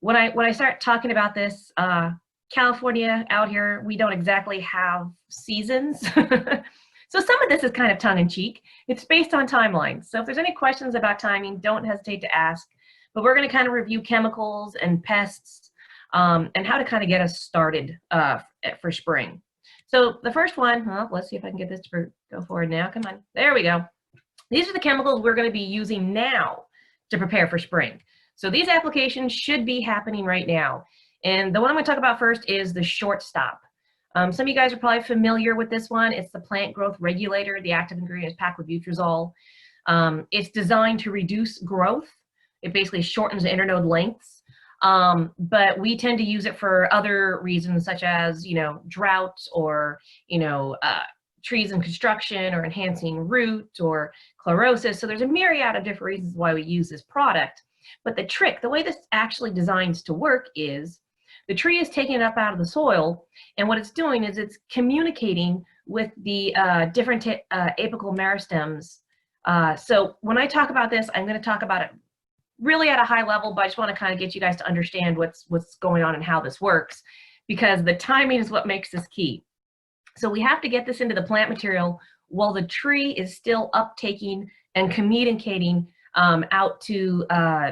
When I start talking about this, California out here, we don't exactly have seasons. So some of this is kind of tongue-in-cheek. It's based on timelines. So if there's any questions about timing, don't hesitate to ask. But we're going to kind of review chemicals and pests and how to kind of get us started for spring. So the first one, let's see if I can get this to go forward now. Come on. There we go. These are the chemicals we're going to be using now to prepare for spring. So these applications should be happening right now. And the one I'm going to talk about first is the Shortstop. Some of you guys are probably familiar with this one. It's the plant growth regulator. The active ingredient is paclobutrazol. It's designed to reduce growth. It basically shortens the internode lengths. But we tend to use it for other reasons, such as, drought or, trees in construction or enhancing root or chlorosis. So there's a myriad of different reasons why we use this product. But the trick, the way this actually designs to work is the tree is taking it up out of the soil, and what it's doing is it's communicating with the different apical meristems. So when I talk about this, I'm going to talk about it really at a high level, but I just want to kind of get you guys to understand what's going on and how this works, because the timing is what makes this key. So we have to get this into the plant material while the tree is still uptaking and communicating out to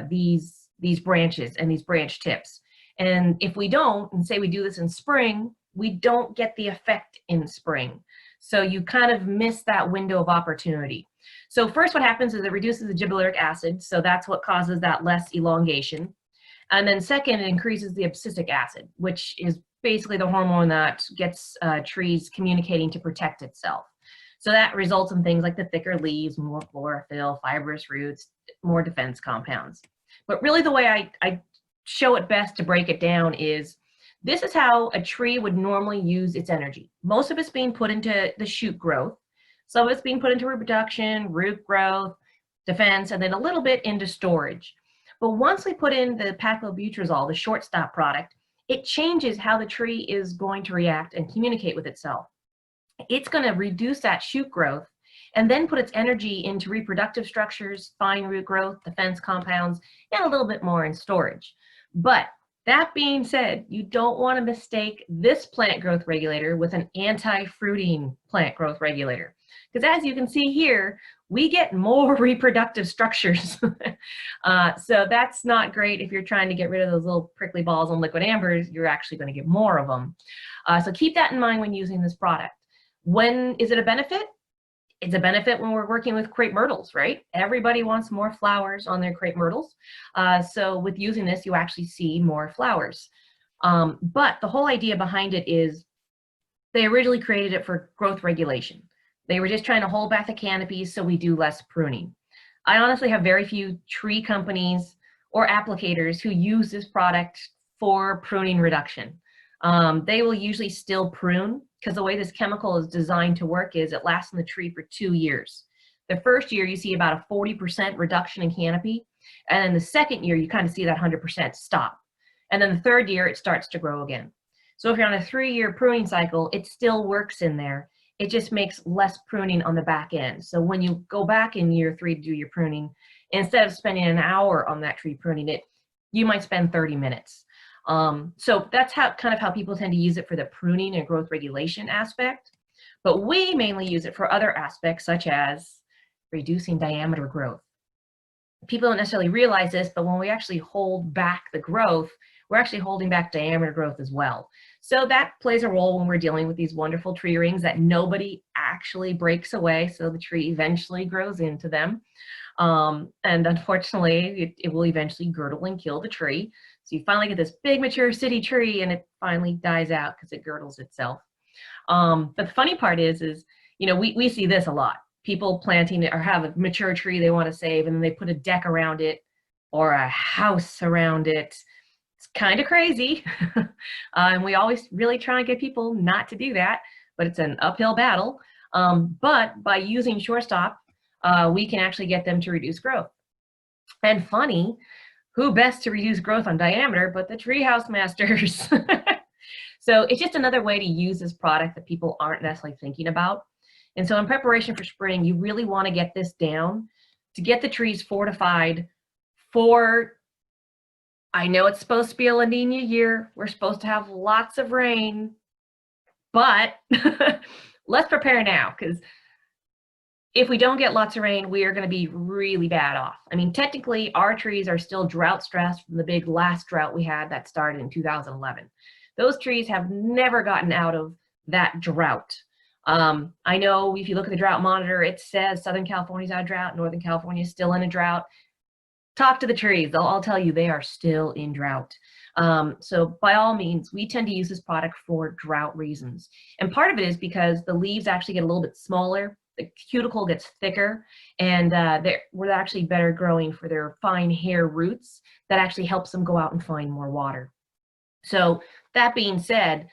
these branches and these branch tips. And if we don't, and say we do this in spring, we don't get the effect in spring. So you kind of miss that window of opportunity. So first what happens is it reduces the gibberellic acid. So that's what causes that less elongation. And then second, it increases the abscisic acid, which is basically the hormone that gets trees communicating to protect itself. So that results in things like the thicker leaves, more chlorophyll, fibrous roots, more defense compounds. But really the way I show it best to break it down is this is how a tree would normally use its energy. Most of it's being put into the shoot growth. Some of it's being put into reproduction, root growth, defense, and then a little bit into storage. But once we put in the paclobutrazol, the Shortstop product, it changes how the tree is going to react and communicate with itself. It's going to reduce that shoot growth and then put its energy into reproductive structures, fine root growth, defense compounds, and a little bit more in storage. But that being said, you don't want to mistake this plant growth regulator with an anti-fruiting plant growth regulator. Because as you can see here, we get more reproductive structures. So that's not great if you're trying to get rid of those little prickly balls on liquid ambers. You're actually going to get more of them. So keep that in mind when using this product. When is it a benefit? It's a benefit when we're working with crepe myrtles, right? Everybody wants more flowers on their crepe myrtles. So with using this, you actually see more flowers. But the whole idea behind it is they originally created it for growth regulation. They were just trying to hold back the canopies so we do less pruning. I honestly have very few tree companies or applicators who use this product for pruning reduction. They will usually still prune, because the way this chemical is designed to work is it lasts in the tree for 2 years. The first year you see about a 40% reduction in canopy, and then the second year you kind of see that 100% stop. And then the third year it starts to grow again. So if you're on a 3-year pruning cycle, it still works in there. It just makes less pruning on the back end. So when you go back in year 3 to do your pruning, instead of spending an hour on that tree pruning it, you might spend 30 minutes. So that's kind of how people tend to use it for the pruning and growth regulation aspect. But we mainly use it for other aspects, such as reducing diameter growth. People don't necessarily realize this, but when we actually hold back the growth, we're actually holding back diameter growth as well. So that plays a role when we're dealing with these wonderful tree rings that nobody actually breaks away, so the tree eventually grows into them. And unfortunately, it will eventually girdle and kill the tree. So you finally get this big mature city tree and it finally dies out because it girdles itself. But the funny part is we see this a lot. People planting or have a mature tree they want to save, and then they put a deck around it or a house around it. It's kind of crazy. And we always really try and get people not to do that, but it's an uphill battle. But by using Shortstop, we can actually get them to reduce growth. And funny, who best to reduce growth on diameter but the treehouse masters? So it's just another way to use this product that people aren't necessarily thinking about. And so in preparation for spring, you really want to get this down to get the trees fortified for I know it's supposed to be a La Nina year. We're supposed to have lots of rain, but let's prepare now, because if we don't get lots of rain, we are going to be really bad off. I mean, technically, our trees are still drought stressed from the big last drought we had that started in 2011. Those trees have never gotten out of that drought. I know if you look at the drought monitor, it says Southern California's out of drought, Northern California is still in a drought. Talk to the trees. They'll all tell you they are still in drought. So by all means, we tend to use this product for drought reasons. And part of it is because the leaves actually get a little bit smaller, the cuticle gets thicker, and we're actually better growing for their fine hair roots. That actually helps them go out and find more water. So that being said,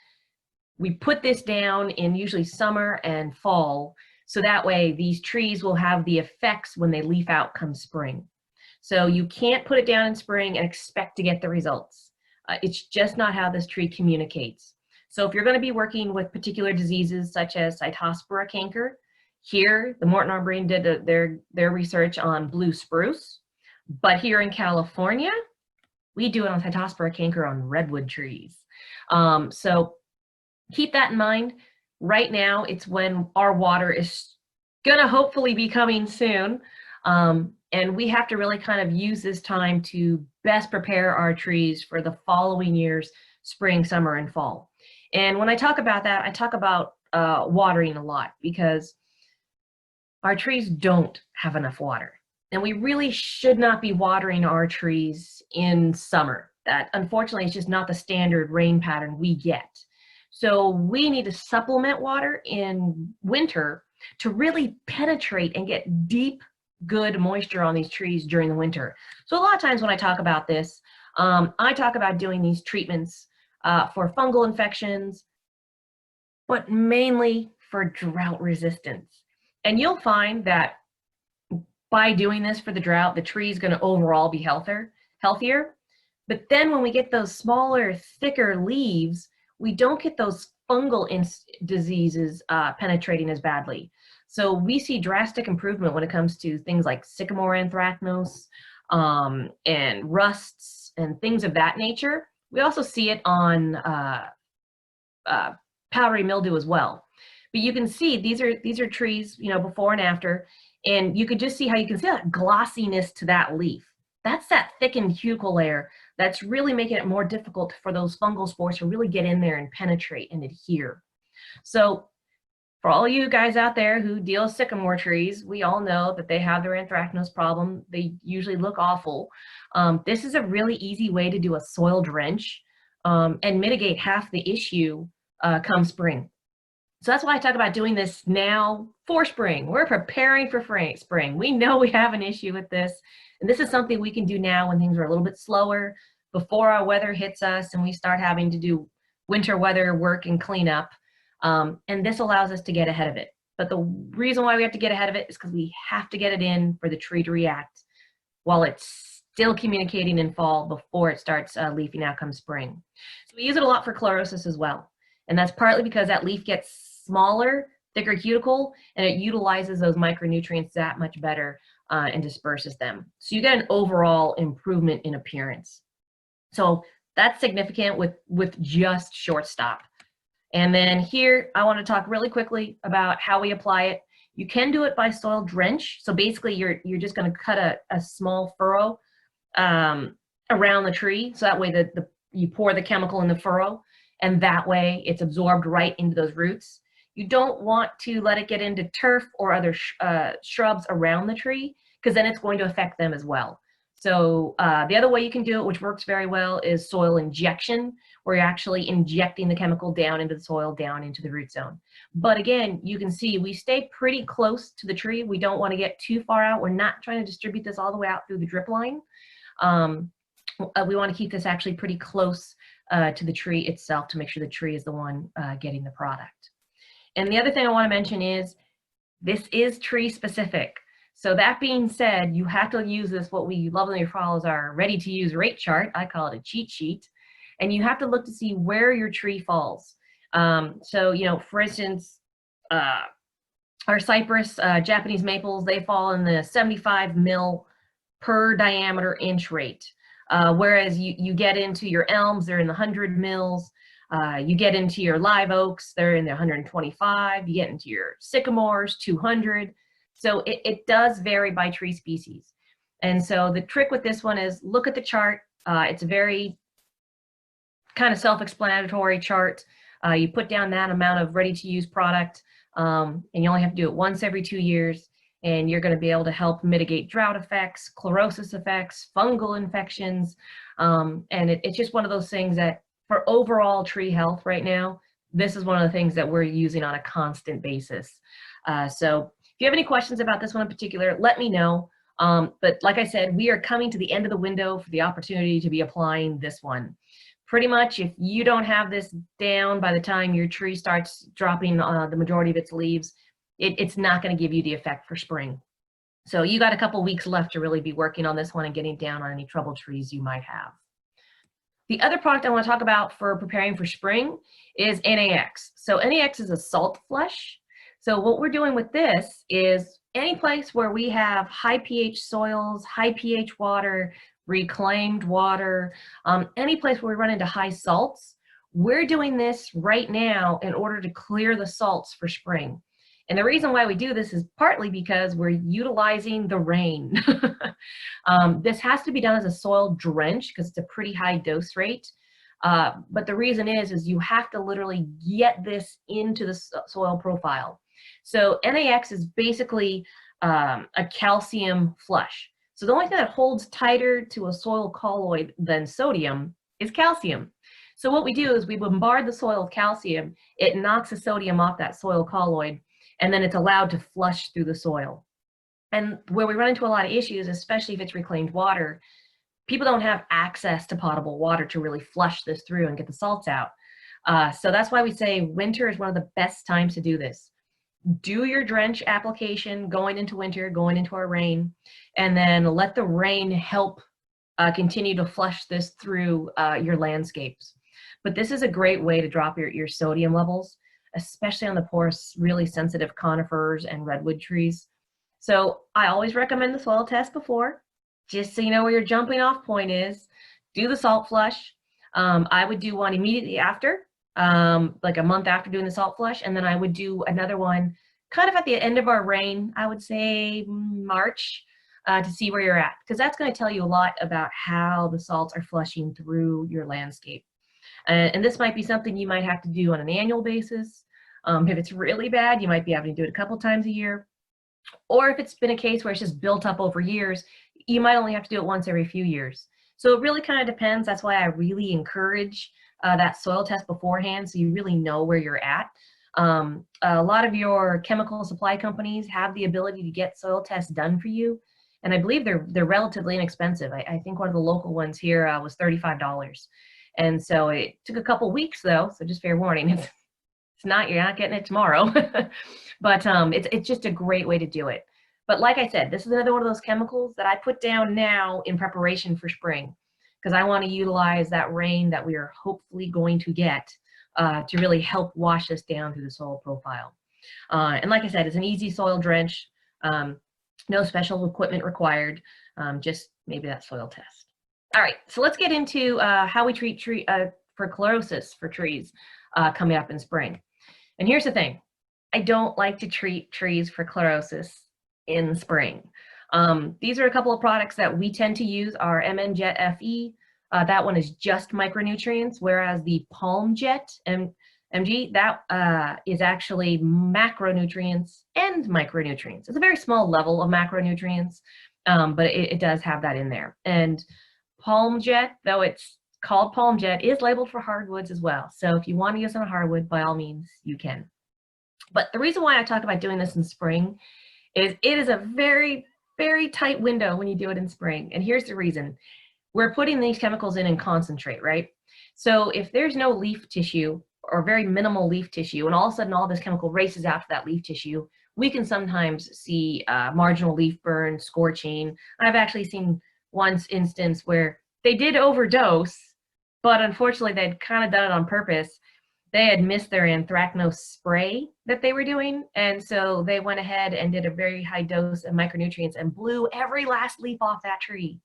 we put this down in usually summer and fall, so that way these trees will have the effects when they leaf out come spring. So you can't put it down in spring and expect to get the results. It's just not how this tree communicates. So if you're going to be working with particular diseases such as Cytospora canker, here the Morton Arboretum did their research on blue spruce, but here in California, we do it on Cytospora canker on redwood trees. So keep that in mind. Right now, it's when our water is gonna hopefully be coming soon. And we have to really kind of use this time to best prepare our trees for the following year's spring, summer, and fall. And when I talk about that, I talk about watering a lot, because our trees don't have enough water. And we really should not be watering our trees in summer. That unfortunately is just not the standard rain pattern we get. So we need to supplement water in winter to really penetrate and get deep, good moisture on these trees during the winter. So a lot of times when I talk about this, I talk about doing these treatments for fungal infections, but mainly for drought resistance. And you'll find that by doing this for the drought, the tree is going to overall be healthier. But then when we get those smaller, thicker leaves, we don't get those fungal diseases penetrating as badly. So we see drastic improvement when it comes to things like sycamore anthracnose and rusts and things of that nature. We also see it on powdery mildew as well. But you can see these are trees, you know, before and after, and you can just see how you can see that glossiness to that leaf. That's that thickened cuticle layer that's really making it more difficult for those fungal spores to really get in there and penetrate and adhere. So for all you guys out there who deal with sycamore trees, we all know that they have their anthracnose problem. They usually look awful. This is a really easy way to do a soil drench and mitigate half the issue come spring. So that's why I talk about doing this now for spring. We're preparing for spring. We know we have an issue with this, and this is something we can do now when things are a little bit slower, before our weather hits us and we start having to do winter weather work and cleanup. And this allows us to get ahead of it. But the reason why we have to get ahead of it is because we have to get it in for the tree to react while it's still communicating in fall before it starts leafing out come spring. So we use it a lot for chlorosis as well. And that's partly because that leaf gets smaller, thicker cuticle, and it utilizes those micronutrients that much better and disperses them. So you get an overall improvement in appearance. So that's significant with just Shortstop. And then here, I want to talk really quickly about how we apply it. You can do it by soil drench. So basically, you're just going to cut a small furrow around the tree. So that way you pour the chemical in the furrow, and that way it's absorbed right into those roots. You don't want to let it get into turf or other shrubs around the tree, because then it's going to affect them as well. So the other way you can do it, which works very well, is soil injection, where you're actually injecting the chemical down into the soil, down into the root zone. But again, you can see we stay pretty close to the tree. We don't want to get too far out. We're not trying to distribute this all the way out through the drip line. We want to keep this actually pretty close to the tree itself to make sure the tree is the one getting the product. And the other thing I want to mention is this is tree specific. So that being said, you have to use this, what we lovingly call as our ready to use rate chart. I call it a cheat sheet. And you have to look to see where your tree falls. So, you know, for instance, our cypress, Japanese maples, they fall in the 75 mil per diameter inch rate. Whereas you get into your elms, they're in the 100 mils. You get into your live oaks, they're in the 125. You get into your sycamores, 200. So it does vary by tree species. And so the trick with this one is look at the chart. It's a very kind of self-explanatory chart. You put down that amount of ready-to-use product, and you only have to do it once every 2 years, and you're going to be able to help mitigate drought effects, chlorosis effects, fungal infections, and it's just one of those things that for overall tree health right now, this is one of the things that we're using on a constant basis. So if you have any questions about this one in particular, let me know. But like I said, we are coming to the end of the window for the opportunity to be applying this one. Pretty much, if you don't have this down by the time your tree starts dropping the majority of its leaves, it's not going to give you the effect for spring. So you got a couple weeks left to really be working on this one and getting down on any troubled trees you might have. The other product I want to talk about for preparing for spring is NAX. So NAX is a salt flush. So what we're doing with this is any place where we have high pH soils, high pH water, reclaimed water, any place where we run into high salts, we're doing this right now in order to clear the salts for spring. And the reason why we do this is partly because we're utilizing the rain. This has to be done as a soil drench because it's a pretty high dose rate. But the reason is you have to literally get this into the soil profile. So NAX is basically a calcium flush. So the only thing that holds tighter to a soil colloid than sodium is calcium. So what we do is we bombard the soil with calcium, it knocks the sodium off that soil colloid, and then it's allowed to flush through the soil. And where we run into a lot of issues, especially if it's reclaimed water, people don't have access to potable water to really flush this through and get the salts out. So that's why we say winter is one of the best times to do this. Do your drench application going into winter, going into our rain, and then let the rain help continue to flush this through your landscapes. But this is a great way to drop your sodium levels, especially on the porous, really sensitive conifers and redwood trees. So I always recommend the soil test before, just so you know where your jumping off point is. Do the salt flush. I would do one immediately after, like a month after doing the salt flush, and then I would do another one kind of at the end of our rain, I would say March, to see where you're at, because that's going to tell you a lot about how the salts are flushing through your landscape. And this might be something you might have to do on an annual basis. If it's really bad, you might be having to do it a couple times a year. Or if it's been a case where it's just built up over years, you might only have to do it once every few years. So it really kind of depends. That's why I really encourage that soil test beforehand, so you really know where you're at. A lot of your chemical supply companies have the ability to get soil tests done for you, and I believe they're relatively inexpensive. I think one of the local ones here was $35. And so it took a couple weeks though, so just fair warning, it's not, you're not getting it tomorrow. But it's just a great way to do it. But like I said, this is another one of those chemicals that I put down now in preparation for spring, because I want to utilize that rain that we are hopefully going to get to really help wash this down through the soil profile. And like I said, it's an easy soil drench, no special equipment required, just maybe that soil test. All right, so let's get into how we treat for chlorosis for trees coming up in spring. And here's the thing, I don't like to treat trees for chlorosis in spring. These are a couple of products that we tend to use. Our PHOSPHO-JET FE, that one is just micronutrients, whereas the PHOSPHO-JET MG, that is actually macronutrients and micronutrients. It's a very small level of macronutrients, but it does have that in there. And PHOSPHO-JET, though it's called PHOSPHO-JET, is labeled for hardwoods as well. So if you want to use it on a hardwood, by all means, you can. But the reason why I talk about doing this in spring is it is a very, very tight window when you do it in spring. And here's the reason. We're putting these chemicals in concentrate, right? So if there's no leaf tissue or very minimal leaf tissue, and all of a sudden all this chemical races out to that leaf tissue, we can sometimes see marginal leaf burn, scorching. I've actually seen one instance where they did overdose, but unfortunately they'd kind of done it on purpose. They had missed their anthracnose spray that they were doing, and so they went ahead and did a very high dose of micronutrients and blew every last leaf off that tree.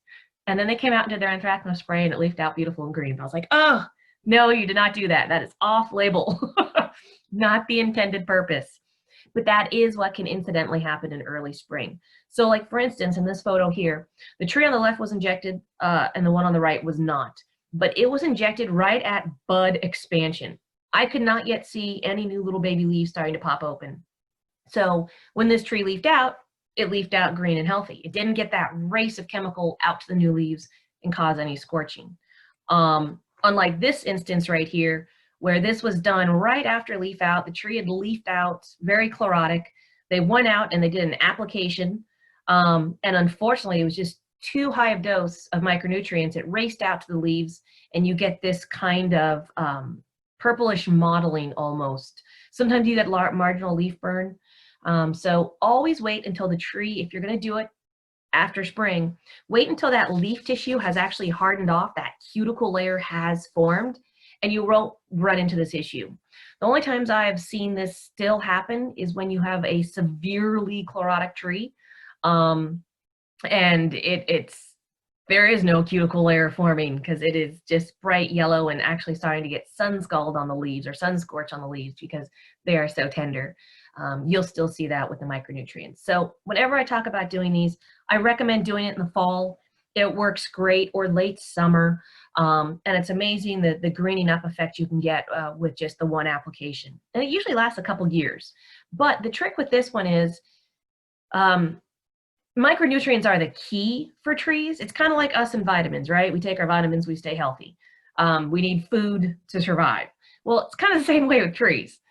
And then they came out and did their anthracnose spray and it leafed out beautiful and green. I was like, oh, no, you did not do that. That is off label, not the intended purpose. But that is what can incidentally happen in early spring. So like for instance, in this photo here, the tree on the left was injected and the one on the right was not. But it was injected right at bud expansion. I could not yet see any new little baby leaves starting to pop open. So when this tree leafed out, it leafed out green and healthy. It didn't get that race of chemical out to the new leaves and cause any scorching. Unlike this instance right here, where this was done right after leaf out, the tree had leafed out, very chlorotic. They went out and they did an application. And unfortunately, it was just too high of dose of micronutrients. It raced out to the leaves and you get this kind of purplish mottling almost. Sometimes you get marginal leaf burn. So always wait until the tree, if you're going to do it after spring, wait until that leaf tissue has actually hardened off, that cuticle layer has formed, and you won't run into this issue. The only times I've seen this still happen is when you have a severely chlorotic tree, and there is no cuticle layer forming because it is just bright yellow and actually starting to get sun scald on the leaves or sun scorch on the leaves because they are so tender. You'll still see that with the micronutrients. So whenever I talk about doing these, I recommend doing it in the fall. It works great, or late summer. And it's amazing the greening up effect you can get with just the one application. And it usually lasts a couple years. But the trick with this one is micronutrients are the key for trees. It's kind of like us and vitamins, right? We take our vitamins, we stay healthy. We need food to survive. Well, it's kind of the same way with trees.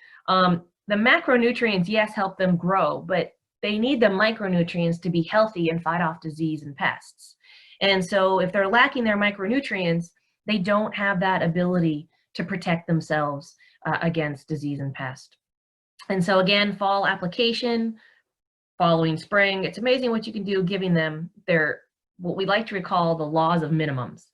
The macronutrients, yes, help them grow, but they need the micronutrients to be healthy and fight off disease and pests. And so if they're lacking their micronutrients, they don't have that ability to protect themselves against disease and pest. And so again, fall application, following spring, it's amazing what you can do giving them their, what we like to recall the laws of minimums.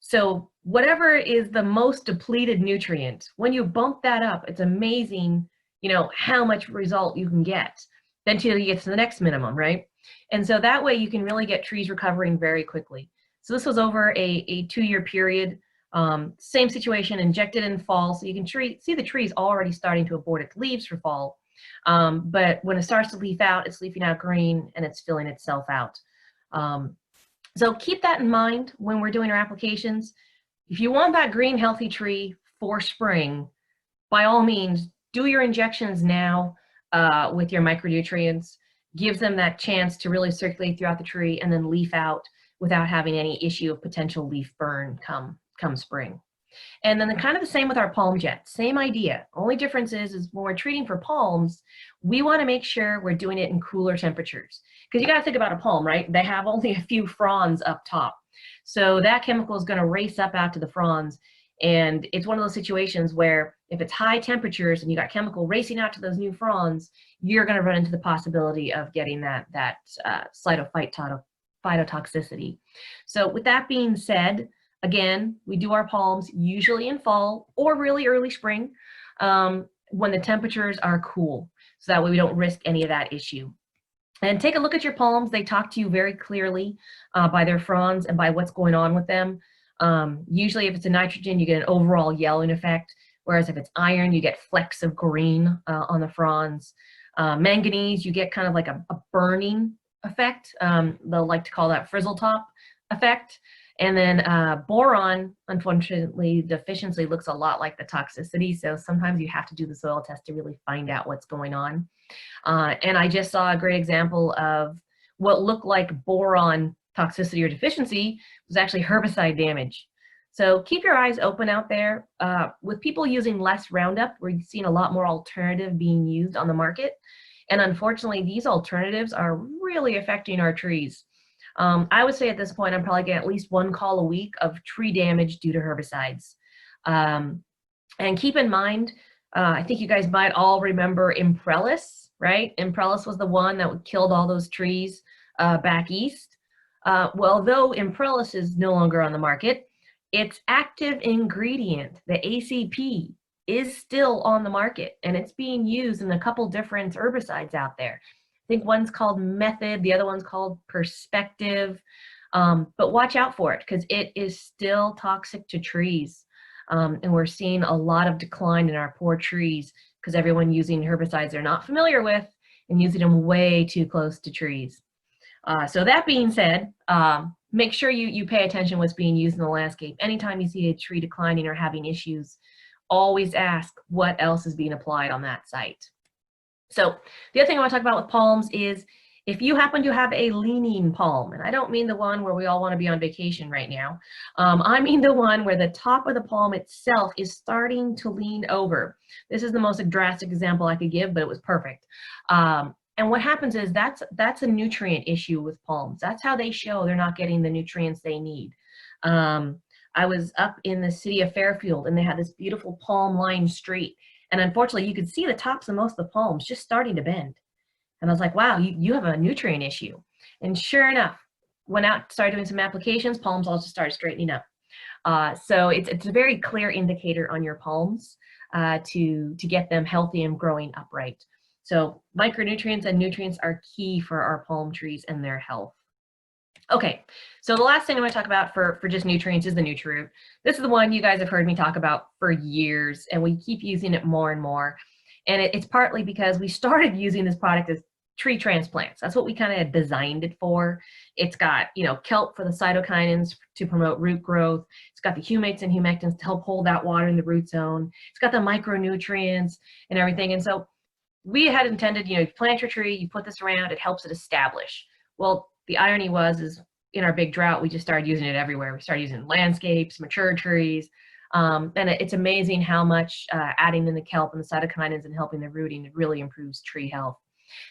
So whatever is the most depleted nutrient, when you bump that up, it's amazing, you know, how much result you can get. Then till you get to the next minimum, right? And so that way you can really get trees recovering very quickly. So this was over a 2-year period. Same situation, injected in fall, so you can see the trees already starting to abort its leaves for fall. But when it starts to leaf out, it's leafing out green and it's filling itself out. So keep that in mind when we're doing our applications. If you want that green, healthy tree for spring, by all means, do your injections now with your micronutrients. Gives them that chance to really circulate throughout the tree and then leaf out without having any issue of potential leaf burn come spring. And then kind of the same with our palm jet, same idea. Only difference is when we're treating for palms, we want to make sure we're doing it in cooler temperatures. Because you got to think about a palm, right? They have only a few fronds up top. So that chemical is going to race up out to the fronds. And it's one of those situations where if it's high temperatures and you got chemical racing out to those new fronds, you're going to run into the possibility of getting that phytotoxicity. So with that being said, again, we do our palms usually in fall or really early spring when the temperatures are cool. So that way we don't risk any of that issue. And take a look at your palms. They talk to you very clearly by their fronds and by what's going on with them. Usually if it's a nitrogen, you get an overall yellowing effect. Whereas if it's iron, you get flecks of green on the fronds. Manganese, you get kind of like a burning effect. They'll like to call that frizzle top effect. And then boron, unfortunately, deficiency looks a lot like the toxicity. So sometimes you have to do the soil test to really find out what's going on. And I just saw a great example of what looked like boron toxicity or deficiency was actually herbicide damage. So keep your eyes open out there. With people using less Roundup, we're seeing a lot more alternative being used on the market. And unfortunately, these alternatives are really affecting our trees. I would say at this point, I'm probably getting at least 1 call a week of tree damage due to herbicides. And keep in mind, I think you guys might all remember Imprellis, right? Imprellis was the one that killed all those trees back east. Well, though Imprellis is no longer on the market, its active ingredient, the ACP, is still on the market, and it's being used in a couple different herbicides out there. I think one's called Method, the other one's called Perspective. But watch out for it because it is still toxic to trees. And we're seeing a lot of decline in our poor trees because everyone using herbicides they're not familiar with and using them way too close to trees. So that being said, make sure you pay attention to what's being used in the landscape. Anytime you see a tree declining or having issues, always ask what else is being applied on that site. So the other thing I want to talk about with palms is if you happen to have a leaning palm, and I don't mean the one where we all want to be on vacation right now, I mean the one where the top of the palm itself is starting to lean over. This is the most drastic example I could give, but it was perfect. And what happens is that's a nutrient issue with palms. That's how they show they're not getting the nutrients they need. I was up in the city of Fairfield and they had this beautiful palm-lined street. And unfortunately, you could see the tops of most of the palms just starting to bend. And I was like, wow, you have a nutrient issue. And sure enough, went out, started doing some applications, palms all just started straightening up. So it's a very clear indicator on your palms to get them healthy and growing upright. So micronutrients and nutrients are key for our palm trees and their health. Okay, so the last thing I'm going to talk about for just nutrients is the Nutriroot. This is the one you guys have heard me talk about for years, and we keep using it more and more. And it's partly because we started using this product as tree transplants. That's what we kind of designed it for. It's got, kelp for the cytokinins to promote root growth. It's got the humates and humectants to help hold that water in the root zone. It's got the micronutrients and everything. And so we had intended, you plant your tree, you put this around, it helps it establish. Well, the irony is in our big drought, we just started using it everywhere. We started using landscapes, mature trees, and it's amazing how much adding in the kelp and the cytokinins and helping the rooting, it really improves tree health.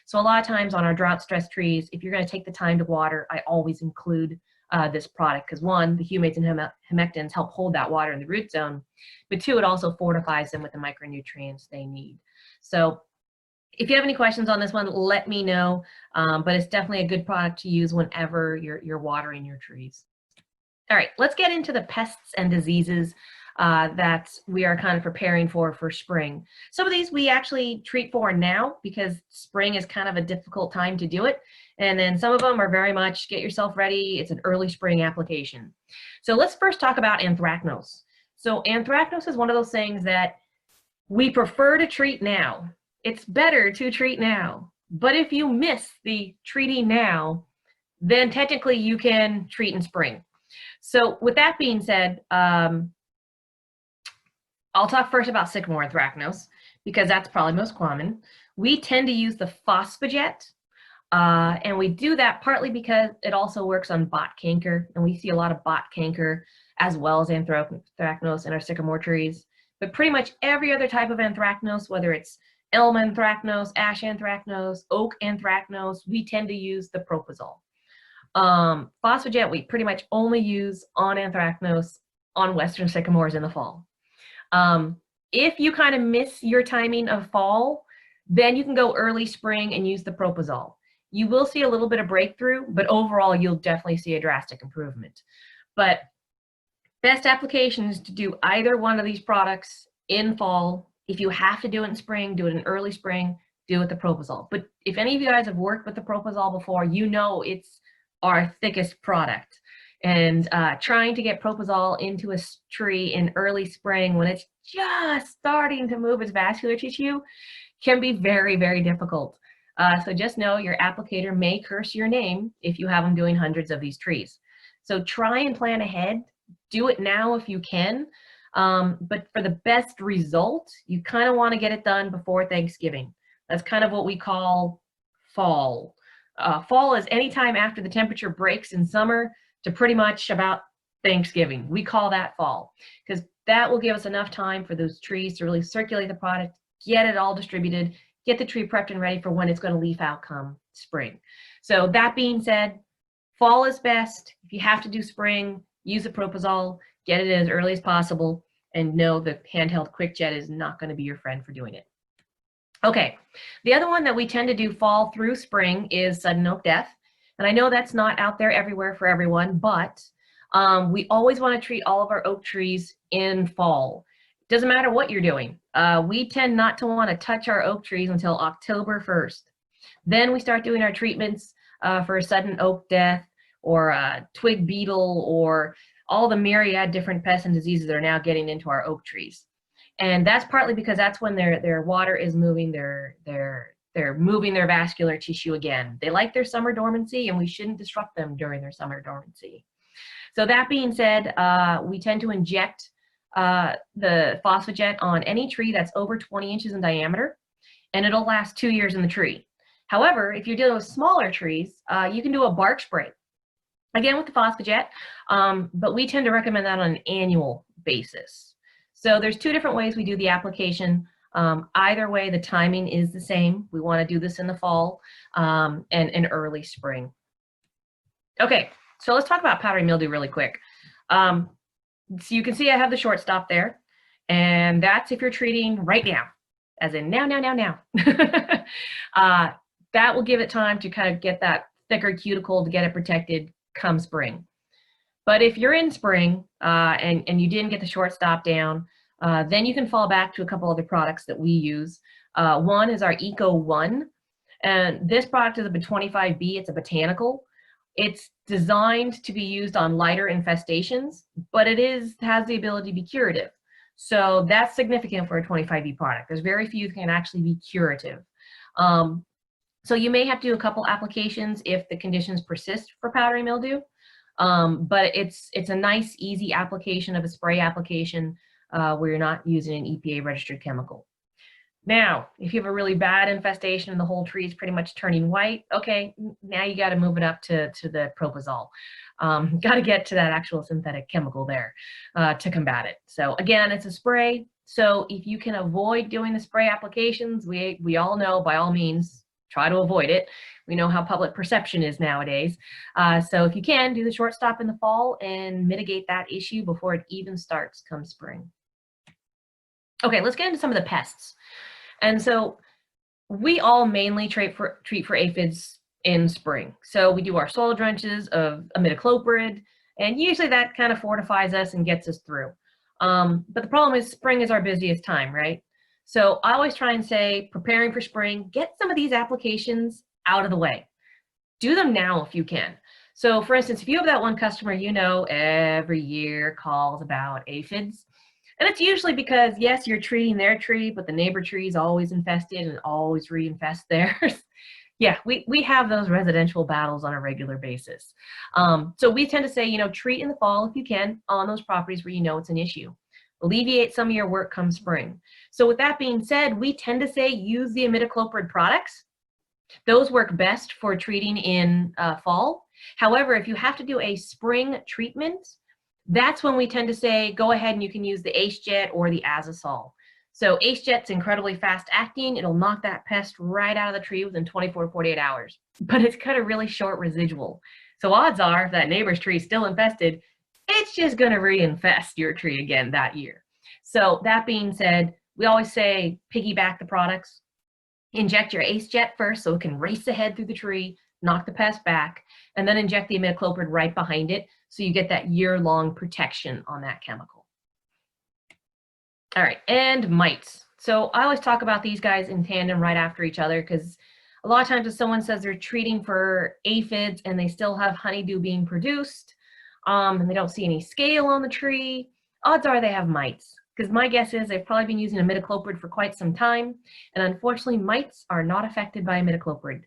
So a lot of times on our drought-stressed trees, if you're going to take the time to water, I always include this product because one, the humates and humectants help hold that water in the root zone, but two, it also fortifies them with the micronutrients they need. So if you have any questions on this one, let me know, but it's definitely a good product to use whenever you're watering your trees. All right, let's get into the pests and diseases that we are kind of preparing for spring. Some of these we actually treat for now because spring is kind of a difficult time to do it. And then some of them are very much get yourself ready. It's an early spring application. So let's first talk about Anthracnose. So Anthracnose is one of those things that we prefer to treat now. It's better to treat now. But if you miss the treating now, then technically you can treat in spring. So with that being said, I'll talk first about sycamore anthracnose because that's probably most common. We tend to use the PHOSPHO-JET, and we do that partly because it also works on bot canker, and we see a lot of bot canker as well as anthracnose in our sycamore trees. But pretty much every other type of anthracnose, whether it's elm anthracnose, ash anthracnose, oak anthracnose, we tend to use the propofol. PHOSPHO-JET we pretty much only use on anthracnose on western sycamores in the fall. If you kind of miss your timing of fall, then you can go early spring and use the propofol. You will see a little bit of breakthrough, but overall you'll definitely see a drastic improvement. But best application is to do either one of these products in fall. If you have to do it in spring, do it in early spring, do it with the propofol. But if any of you guys have worked with the propofol before, you know it's our thickest product. And trying to get propofol into a tree in early spring when it's just starting to move its vascular tissue can be very, very difficult. So just know your applicator may curse your name if you have them doing hundreds of these trees. So try and plan ahead. Do it now if you can. But for the best result, you kind of want to get it done before Thanksgiving. That's kind of what we call fall. Fall is any time after the temperature breaks in summer to pretty much about Thanksgiving. We call that fall because that will give us enough time for those trees to really circulate the product, get it all distributed, get the tree prepped and ready for when it's going to leaf out come spring. So that being said, fall is best. If you have to do spring, use the propofol, get it as early as possible, and know the handheld quick jet is not going to be your friend for doing it. Okay, the other one that we tend to do fall through spring is sudden oak death. And I know that's not out there everywhere for everyone, but we always want to treat all of our oak trees in fall. Doesn't matter what you're doing. We tend not to want to touch our oak trees until October 1st. Then we start doing our treatments for sudden oak death twig beetle, or all the myriad different pests and diseases that are now getting into our oak trees. And that's partly because that's when their water is moving, they're moving their vascular tissue again. They like their summer dormancy, and we shouldn't disrupt them during their summer dormancy. So that being said, we tend to inject the PHOSPHO-JET on any tree that's over 20 inches in diameter, and it'll last 2 years in the tree. However, if you're dealing with smaller trees, you can do a bark spray, again with the PHOSPHO-JET, but we tend to recommend that on an annual basis. So there's 2 different ways we do the application. Either way, the timing is the same. We want to do this in the fall and in early spring. Okay, so let's talk about powdery mildew really quick. So you can see I have the Shortstop there, and that's if you're treating right now, as in now. That will give it time to kind of get that thicker cuticle to get it protected come spring. But if you're in spring and you didn't get the Shortstop down, then you can fall back to a couple other products that we use. One is our Eco 1, and this product is a 25B. It's a botanical. It's designed to be used on lighter infestations, but it has the ability to be curative. So that's significant for a 25B product. There's very few that can actually be curative. So you may have to do a couple applications if the conditions persist for powdery mildew, but it's a nice, easy application of a spray application where you're not using an EPA registered chemical. Now, if you have a really bad infestation and the whole tree is pretty much turning white, okay, now you got to move it up to the propofol. Got to get to that actual synthetic chemical there to combat it. So again, it's a spray. So if you can avoid doing the spray applications, we all know, by all means, try to avoid it. We know how public perception is nowadays. So if you can, do the Shortstop in the fall and mitigate that issue before it even starts come spring. Okay, let's get into some of the pests. And so we all mainly treat for aphids in spring. So we do our soil drenches of imidacloprid, and usually that kind of fortifies us and gets us through. But the problem is spring is our busiest time, right? So I always try and say, preparing for spring, get some of these applications out of the way. Do them now if you can. So for instance, if you have that one customer you know every year calls about aphids, and it's usually because, yes, you're treating their tree, but the neighbor tree is always infested and always reinfest theirs. Yeah, we have those residential battles on a regular basis. So we tend to say, you know, treat in the fall if you can on those properties where you know it's an issue. Alleviate some of your work come spring. So with that being said, we tend to say use the imidacloprid products. Those work best for treating in fall. However, if you have to do a spring treatment, that's when we tend to say go ahead and you can use the ACE-JET or the azosol. So ACE-JET's incredibly fast acting. It'll knock that pest right out of the tree within 24 to 48 hours. But it's got a really short residual. So odds are if that neighbor's tree is still infested, it's just going to reinfest your tree again that year. So that being said, we always say piggyback the products. Inject your ACE-JET first so it can race ahead through the tree, knock the pest back, and then inject the imidacloprid right behind it so you get that year-long protection on that chemical. All right, and mites. So I always talk about these guys in tandem right after each other because a lot of times if someone says they're treating for aphids and they still have honeydew being produced and they don't see any scale on the tree, odds are they have mites. Because my guess is they've probably been using imidacloprid for quite some time, and unfortunately mites are not affected by imidacloprid.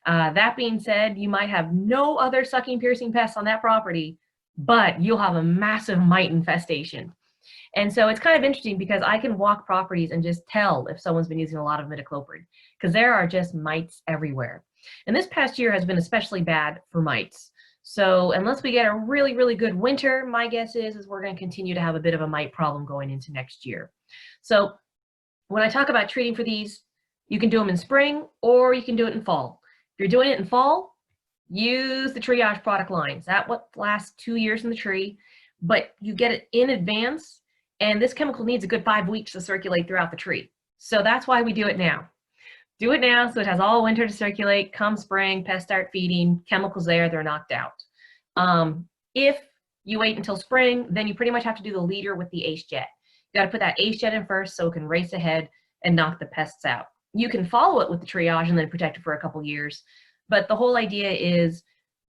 That being said, you might have no other sucking piercing pests on that property, but you'll have a massive mite infestation. And so it's kind of interesting because I can walk properties and just tell if someone's been using a lot of imidacloprid because there are just mites everywhere. And this past year has been especially bad for mites. So unless we get a really, really good winter, my guess is we're going to continue to have a bit of a mite problem going into next year. So when I talk about treating for these, you can do them in spring or you can do it in fall. If you're doing it in fall, use the triage product lines. That what lasts 2 years in the tree, but you get it in advance, and this chemical needs a good 5 weeks to circulate throughout the tree. So that's why we do it now. Do it now so it has all winter to circulate. Come spring, pests start feeding, chemicals there, they're knocked out. If you wait until spring, then you pretty much have to do the leader with the ACE-JET. You got to put that ACE-JET in first so it can race ahead and knock the pests out. You can follow it with the triage and then protect it for a couple years. But the whole idea is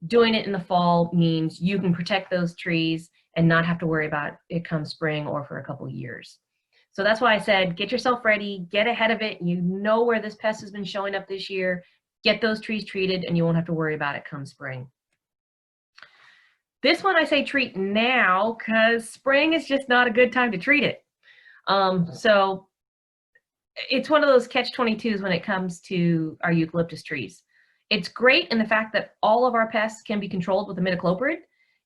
Doing it in the fall means you can protect those trees and not have to worry about it come spring or for a couple years. So that's why I said, get yourself ready, get ahead of it. You know where this pest has been showing up this year, get those trees treated, and you won't have to worry about it come spring. This one I say treat now because spring is just not a good time to treat it. So it's one of those catch-22s when it comes to our eucalyptus trees. It's great in the fact that all of our pests can be controlled with imidacloprid.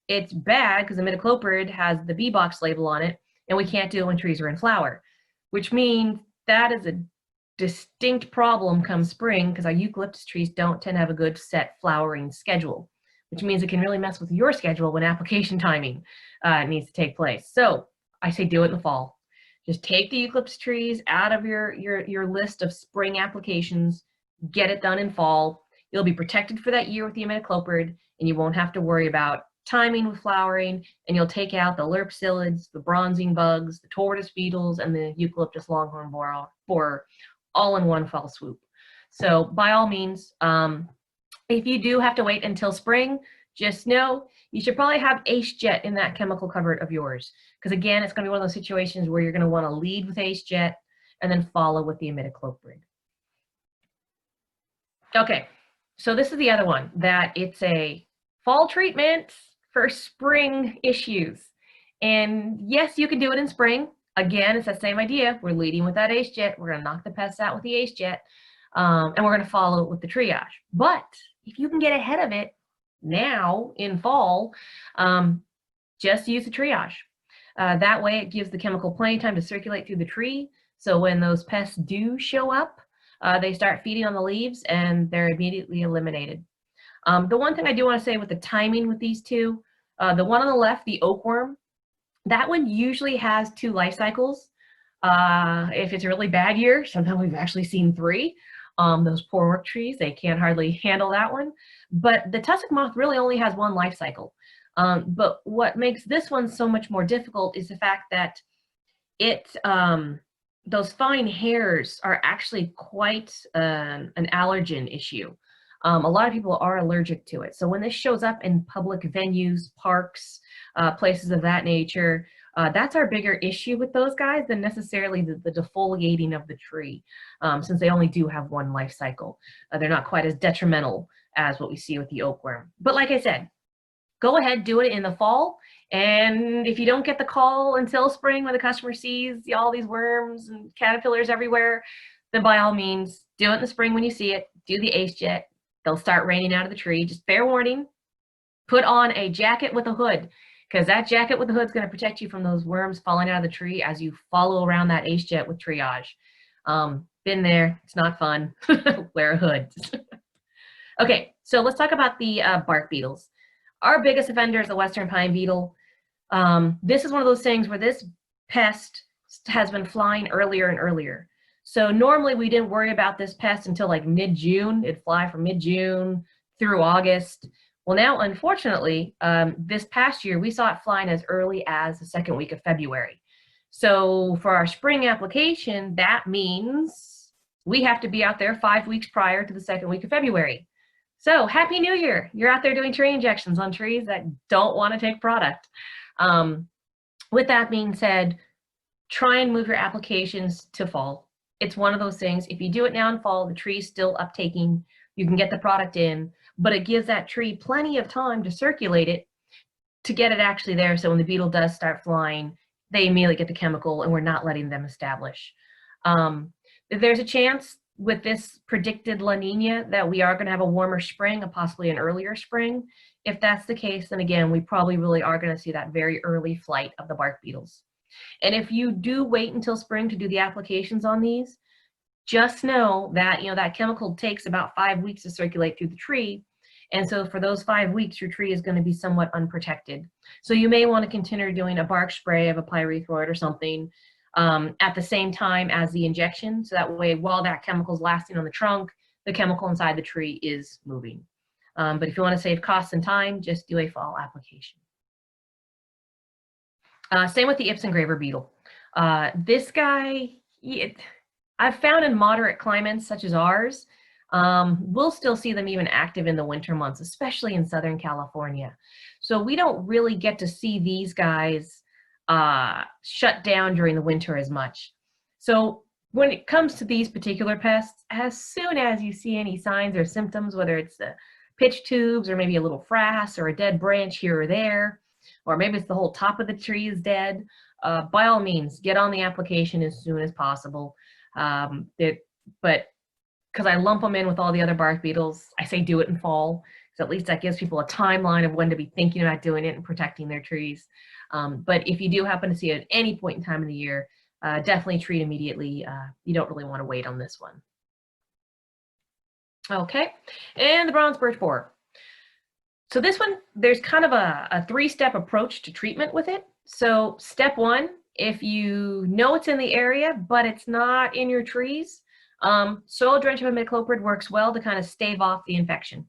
It's bad because imidacloprid has the bee box label on it, and we can't do it when trees are in flower, which means that is a distinct problem come spring because our eucalyptus trees don't tend to have a good set flowering schedule, which means it can really mess with your schedule when application timing needs to take place. So I say do it in the fall. Just take the eucalyptus trees out of your list of spring applications, get it done in fall. You'll be protected for that year with the imidacloprid, and you won't have to worry about timing with flowering, and you'll take out the Lerp psyllids, the bronzing bugs, the tortoise beetles, and the eucalyptus longhorn borer all in one fell swoop. So by all means, if you do have to wait until spring, just know you should probably have ACE-JET in that chemical cupboard of yours. Because again, it's going to be one of those situations where you're going to want to lead with ACE-JET and then follow with the imidacloprid. Okay, so this is the other one, that it's a fall treatment for spring issues. And yes, you can do it in spring. Again, it's that same idea. We're leading with that ACE-JET. We're going to knock the pests out with the ACE-JET, and we're going to follow it with the triage. But if you can get ahead of it now in fall, just use the triage. That way it gives the chemical plenty of time to circulate through the tree. So when those pests do show up, they start feeding on the leaves and they're immediately eliminated. The one thing I do want to say with the timing with these two, the one on the left, the oakworm, that one usually has 2 life cycles. If it's a really bad year, sometimes we've actually seen 3. Those poor work trees, they can't hardly handle that one. But the tussock moth really only has 1 life cycle. But what makes this one so much more difficult is the fact that those fine hairs are actually quite an allergen issue. A lot of people are allergic to it. So when this shows up in public venues, parks, places of that nature, that's our bigger issue with those guys than necessarily the defoliating of the tree, since they only do have 1 life cycle. They're not quite as detrimental as what we see with the oakworm. But like I said, go ahead, do it in the fall. And if you don't get the call until spring when the customer sees all these worms and caterpillars everywhere, then by all means, do it in the spring when you see it. Do the ACE-JET. They'll start raining out of the tree. Just fair warning, put on a jacket with a hood, because that jacket with the hood is going to protect you from those worms falling out of the tree as you follow around that ACE-JET with triage. Been there. It's not fun. Wear a hood. Okay, so let's talk about the bark beetles. Our biggest offender is the western pine beetle. This is one of those things where this pest has been flying earlier and earlier. So normally we didn't worry about this pest until like mid-June. It'd fly from mid-June through August. Well, now, unfortunately, this past year, we saw it flying as early as the 2nd week of February. So for our spring application, that means we have to be out there 5 weeks prior to the 2nd week of February. So Happy New Year. You're out there doing tree injections on trees that don't want to take product. With that being said, try and move your applications to fall. It's one of those things, if you do it now in fall, the tree's still uptaking, you can get the product in, but it gives that tree plenty of time to circulate it to get it actually there. So when the beetle does start flying, they immediately get the chemical and we're not letting them establish. There's a chance with this predicted La Nina that we are going to have a warmer spring and possibly an earlier spring. If that's the case, then again, we probably really are going to see that very early flight of the bark beetles. And if you do wait until spring to do the applications on these, just know that, that chemical takes about 5 weeks to circulate through the tree. And so for those 5 weeks, your tree is going to be somewhat unprotected. So you may want to consider doing a bark spray of a pyrethroid or something at the same time as the injection. So that way, while that chemical is lasting on the trunk, the chemical inside the tree is moving. But if you want to save costs and time, just do a fall application. Same with the IPS Engraver Beetle. This guy, I've found in moderate climates such as ours, we'll still see them even active in the winter months, especially in Southern California. So we don't really get to see these guys shut down during the winter as much. So when it comes to these particular pests, as soon as you see any signs or symptoms, whether it's the pitch tubes or maybe a little frass or a dead branch here or there, or maybe it's the whole top of the tree is dead, by all means, get on the application as soon as possible. But because I lump them in with all the other bark beetles, I say do it in fall, because at least that gives people a timeline of when to be thinking about doing it and protecting their trees. But if you do happen to see it at any point in time of the year, definitely treat immediately. You don't really want to wait on this one. Okay, and the bronze birch borer. So this one, there's kind of a three-step approach to treatment with it. So step one, if you know it's in the area, but it's not in your trees, soil drench of imidacloprid works well to kind of stave off the infection.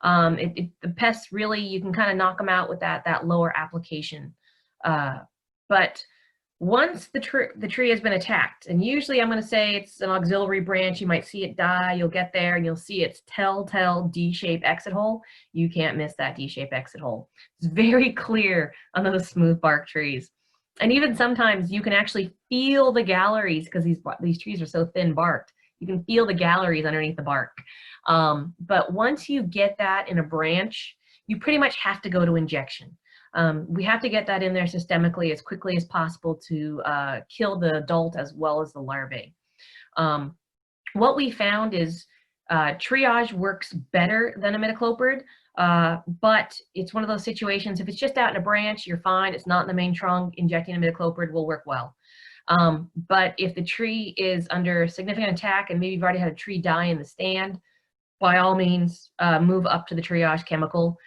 The pests really, you can kind of knock them out with that lower application. But once the tree has been attacked, and usually I'm going to say it's an auxiliary branch, you might see it die, you'll get there and you'll see its telltale D-shaped exit hole. You can't miss that D-shaped exit hole. It's very clear on those smooth bark trees. And even sometimes you can actually feel the galleries, because these trees are so thin barked. You can feel the galleries underneath the bark. But once you get that in a branch, you pretty much have to go to injection. We have to get that in there systemically as quickly as possible to kill the adult as well as the larvae. What we found is triage works better than imidacloprid, but it's one of those situations, if it's just out in a branch, you're fine. It's not in the main trunk, injecting imidacloprid will work well. But if the tree is under significant attack and maybe you've already had a tree die in the stand, by all means, move up to the triage chemical.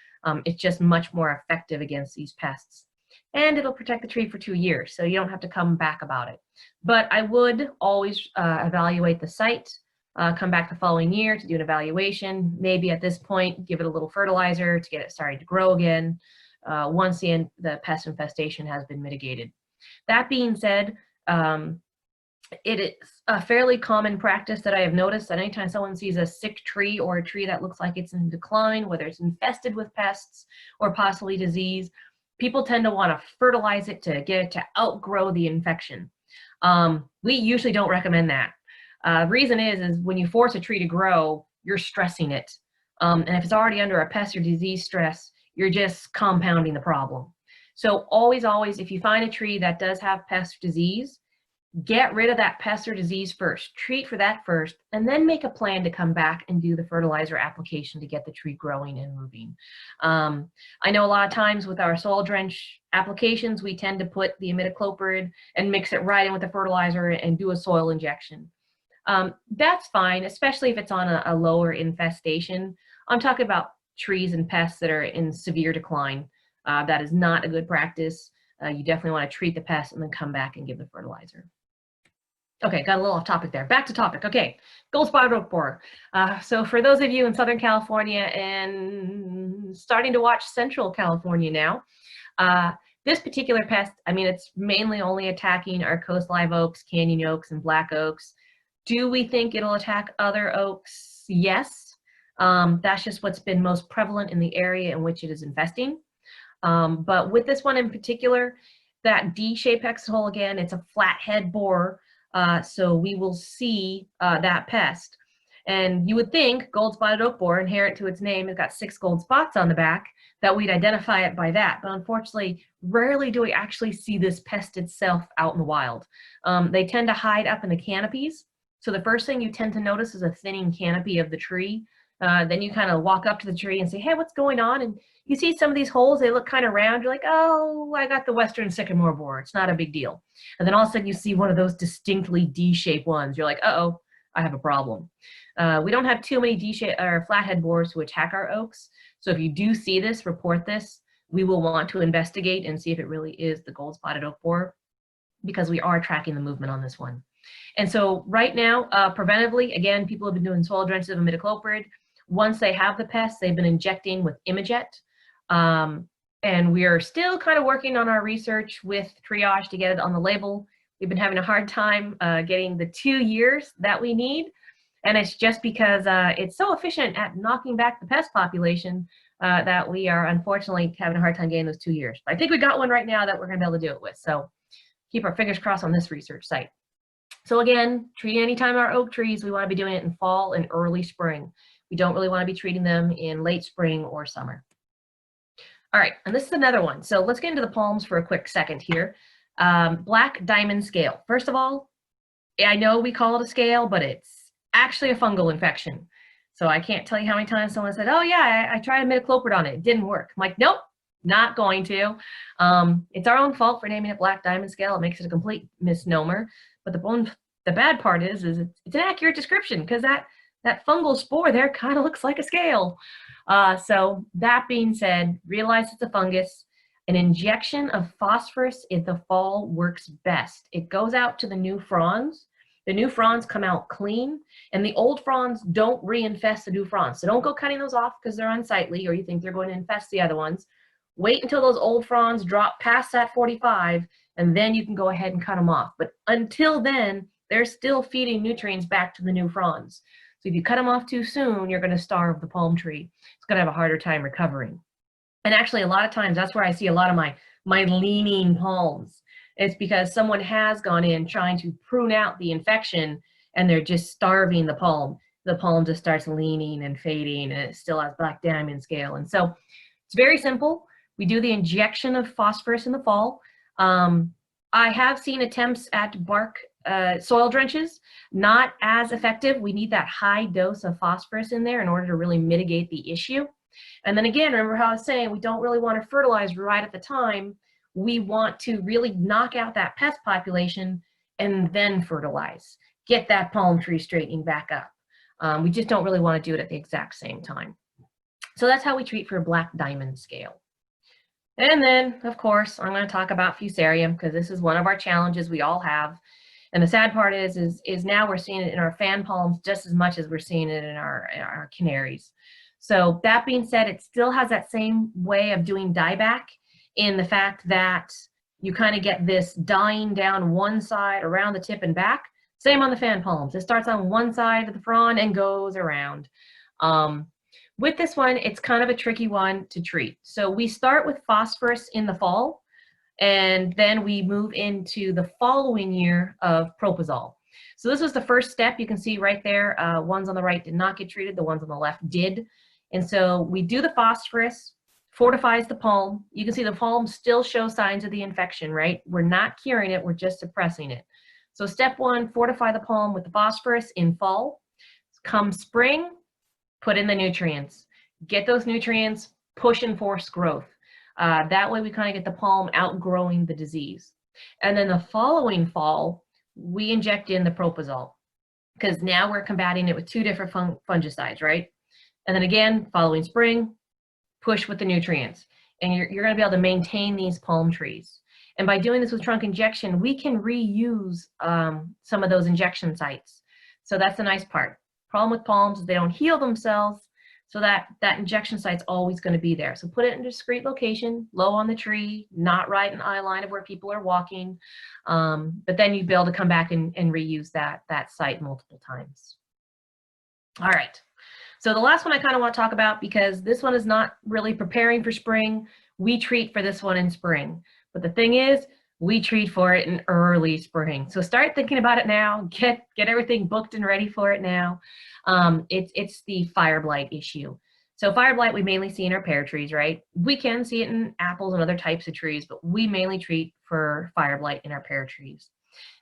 It's just much more effective against these pests. And it'll protect the tree for 2 years, so you don't have to come back about it. But I would always evaluate the site, come back the following year to do an evaluation. Maybe at this point, give it a little fertilizer to get it starting to grow again once the pest infestation has been mitigated. That being said, it is a fairly common practice that I have noticed that anytime someone sees a sick tree or a tree that looks like it's in decline, whether it's infested with pests or possibly disease, people tend to want to fertilize it to get it to outgrow the infection. We usually don't recommend that. Reason is when you force a tree to grow, you're stressing it. And if it's already under a pest or disease stress, you're just compounding the problem. So always, if you find a tree that does have pest or disease, get rid of that pest or disease first, treat for that first, and then make a plan to come back and do the fertilizer application to get the tree growing and moving. I know a lot of times with our soil drench applications, we tend to put the imidacloprid and mix it right in with the fertilizer and do a soil injection. That's fine, especially if it's on a lower infestation. I'm talking about trees and pests that are in severe decline. That is not a good practice. You definitely want to treat the pest and then come back and give the fertilizer. Okay, got a little off topic there. Back to topic. Okay, Goldspotted Oak Borer. So for those of you in Southern California and starting to watch Central California now, this particular pest, I mean, it's mainly only attacking our coast live oaks, canyon oaks, and black oaks. Do we think it'll attack other oaks? Yes. That's just what's been most prevalent in the area in which it is infesting. But with this one in particular, that D-shaped exit hole, again, it's a flathead borer. So we will see that pest. And you would think Goldspotted Oak Borer, inherent to its name, has got 6 gold spots on the back, that we'd identify it by that. But unfortunately, rarely do we actually see this pest itself out in the wild. They tend to hide up in the canopies. So the first thing you tend to notice is a thinning canopy of the tree. Then you kind of walk up to the tree and say, hey, what's going on? And you see some of these holes, they look kind of round. You're like, oh, I got the Western sycamore borer. It's not a big deal. And then all of a sudden you see one of those distinctly D-shaped ones. You're like, uh-oh, I have a problem. We don't have too many D-shaped or flathead borers to attack our oaks. So if you do see this, report this. We will want to investigate and see if it really is the Goldspotted Oak Borer, because we are tracking the movement on this one. And so right now, preventively, again, people have been doing soil drenches of imidacloprid. Once they have the pest, they've been injecting with IPS. And we are still kind of working on our research with triage to get it on the label. We've been having a hard time getting the 2 years that we need. And it's just because it's so efficient at knocking back the pest population that we are unfortunately having a hard time getting those 2 years. But I think we got one right now that we're going to be able to do it with. So keep our fingers crossed on this research site. So again, treating anytime our oak trees, we want to be doing it in fall and early spring. We don't really want to be treating them in late spring or summer. All right, and this is another one. So let's get into the palms for a quick second here. Black diamond scale. First of all, I know we call it a scale, but it's actually a fungal infection. So I can't tell you how many times someone said, oh yeah, I tried imidacloprid on it. It didn't work. I'm like, nope, not going to. It's our own fault for naming it black diamond scale. It makes it a complete misnomer. But the bad part is it's an accurate description, because that fungal spore there kind of looks like a scale. So that being said, realize it's a fungus. An injection of phosphorus in the fall works best. It goes out to the new fronds. The new fronds come out clean, and the old fronds don't reinfest the new fronds. So don't go cutting those off because they're unsightly or you think they're going to infest the other ones. Wait until those old fronds drop past that 45, and then you can go ahead and cut them off. But until then, they're still feeding nutrients back to the new fronds. So if you cut them off too soon, you're going to starve the palm tree. It's going to have a harder time recovering. And actually, a lot of times, that's where I see a lot of my leaning palms. It's because someone has gone in trying to prune out the infection, and they're just starving the palm. The palm just starts leaning and fading, and it still has black diamond scale. And so it's very simple. We do the injection of phosphorus in the fall. I have seen attempts at bark soil drenches, not as effective. We need that high dose of phosphorus in there in order to really mitigate the issue. And then again, remember how I was saying, we don't really want to fertilize right at the time. We want to really knock out that pest population and then fertilize, get that palm tree straightening back up. We just don't really want to do it at the exact same time. So that's how we treat for black diamond scale. And then, of course, I'm going to talk about fusarium, because this is one of our challenges we all have. And the sad part is now we're seeing it in our fan palms just as much as we're seeing it in our canaries. So that being said, it still has that same way of doing dieback, in the fact that you kind of get this dying down one side around the tip and back. Same on the fan palms. It starts on one side of the frond and goes around. With this one, it's kind of a tricky one to treat. So we start with phosphorus in the fall, and then we move into the following year of propofol. So this was the first step. You can see right there, ones on the right did not get treated, the ones on the left did. And so we do the phosphorus, fortifies the palm. You can see the palm still shows signs of the infection, right? We're not curing it, we're just suppressing it. So step one, fortify the palm with the phosphorus in fall. Come spring, put in the nutrients. Get those nutrients, push and force growth. That way we kind of get the palm outgrowing the disease. And then the following fall, we inject in the propofol, because now we're combating it with two different fungicides, right? And then again, following spring, push with the nutrients. And you're going to be able to maintain these palm trees. And by doing this with trunk injection, we can reuse some of those injection sites. So that's the nice part. Problem with palms is they don't heal themselves, so that injection site's always going to be there. So put it in a discrete location, low on the tree, not right in eye line of where people are walking. But then you'd be able to come back and reuse that site multiple times. All right. So the last one I kind of want to talk about, because this one is not really preparing for spring. We treat for this one in spring. But the thing is, we treat for it in early spring. So start thinking about it now. Get everything booked and ready for it now. It's the fire blight issue. So fire blight we mainly see in our pear trees, right? We can see it in apples and other types of trees, but we mainly treat for fire blight in our pear trees.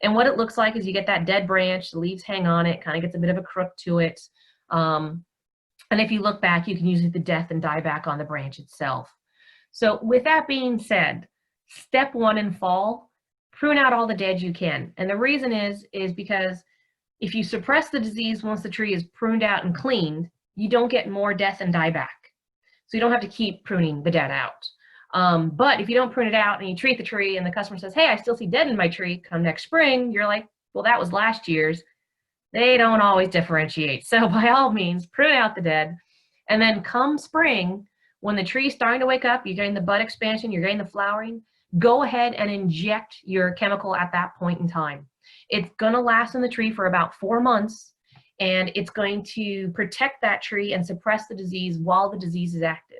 And what it looks like is you get that dead branch, the leaves hang on it, kind of gets a bit of a crook to it. And if you look back, you can use the death and dieback on the branch itself. So with that being said, step one in fall, prune out all the dead you can. And the reason is because if you suppress the disease once the tree is pruned out and cleaned, you don't get more death and dieback. So you don't have to keep pruning the dead out. But if you don't prune it out and you treat the tree and the customer says, hey, I still see dead in my tree, come next spring, you're like, well, that was last year's. They don't always differentiate. So by all means, prune out the dead. And then come spring, when the tree's starting to wake up, you're getting the bud expansion, you're getting the flowering, go ahead and inject your chemical at that point in time. It's gonna last in the tree for about 4 months. and it's going to protect that tree and suppress the disease while the disease is active.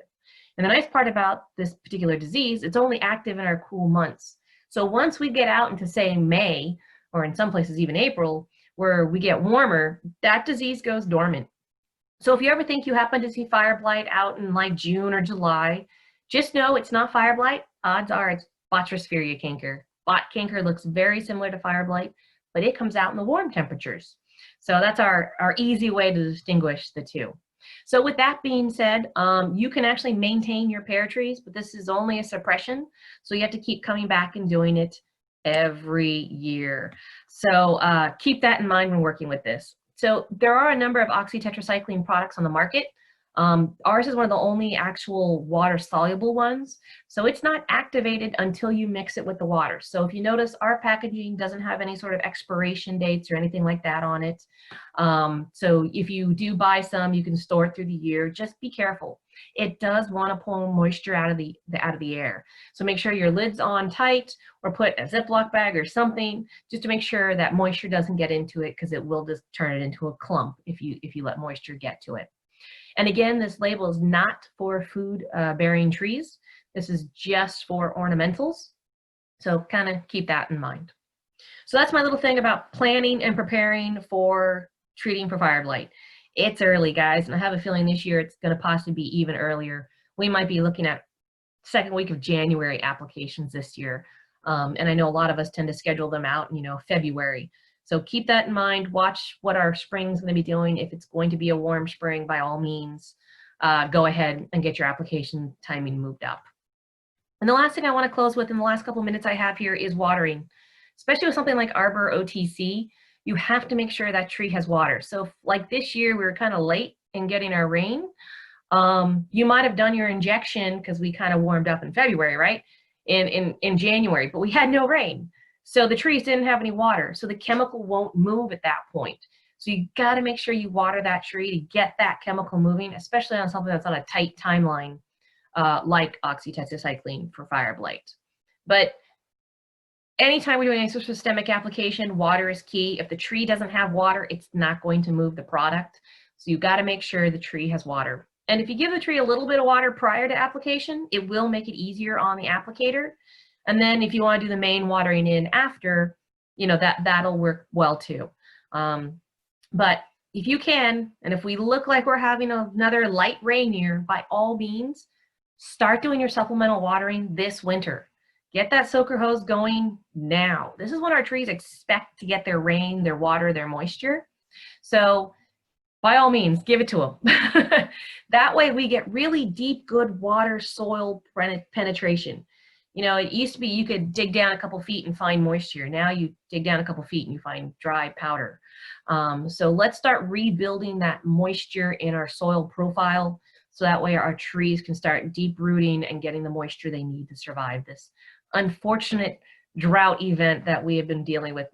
And the nice part about this particular disease, it's only active in our cool months. So once we get out into, say, May, or in some places even April, where we get warmer, that disease goes dormant. So if you ever think you happen to see fire blight out in like June or July, just know it's not fire blight. Odds are it's Botryosphaeria canker. Bot canker looks very similar to fire blight, but it comes out in the warm temperatures. So that's our easy way to distinguish the two. So with that being said, you can actually maintain your pear trees, but this is only a suppression. So you have to keep coming back and doing it every year. So keep that in mind when working with this. So there are a number of oxytetracycline products on the market. Ours is one of the only actual water-soluble ones. So it's not activated until you mix it with the water. So if you notice, our packaging doesn't have any sort of expiration dates or anything like that on it. So if you do buy some, you can store it through the year. Just be careful. It does want to pull moisture out of the air. So make sure your lid's on tight, or put a Ziploc bag or something just to make sure that moisture doesn't get into it, because it will just turn it into a clump if you let moisture get to it. And again, this label is not for food bearing trees. This is just for ornamentals. So kind of keep that in mind. So that's my little thing about planning and preparing for treating for fire blight. It's early, guys, and I have a feeling this year it's going to possibly be even earlier. We might be looking at second week of January applications this year. And I know a lot of us tend to schedule them out in, February. So keep that in mind. Watch what our spring's going to be doing. If it's going to be a warm spring, by all means, go ahead and get your application timing moved up. And the last thing I want to close with in the last couple of minutes I have here is watering. Especially with something like Arbor-OTC, you have to make sure that tree has water. So like this year, we were kind of late in getting our rain. You might have done your injection, because we kind of warmed up in February, right? In January, but we had no rain. So the trees didn't have any water, so the chemical won't move at that point. So you got to make sure you water that tree to get that chemical moving, especially on something that's on a tight timeline, like oxytetracycline for fire blight. But anytime we're doing any sort of systemic application, water is key. If the tree doesn't have water, it's not going to move the product. So you got to make sure the tree has water. And if you give the tree a little bit of water prior to application, it will make it easier on the applicator. And then if you want to do the main watering in after, that'll work well too. But if you can, and if we look like we're having another light rain year, by all means, start doing your supplemental watering this winter. Get that soaker hose going now. This is when our trees expect to get their rain, their water, their moisture. So by all means, give it to them. That way we get really deep, good water soil penetration. It used to be you could dig down a couple feet and find moisture. Now you dig down a couple feet and you find dry powder. So let's start rebuilding that moisture in our soil profile, so that way our trees can start deep rooting and getting the moisture they need to survive this unfortunate drought event that we have been dealing with now.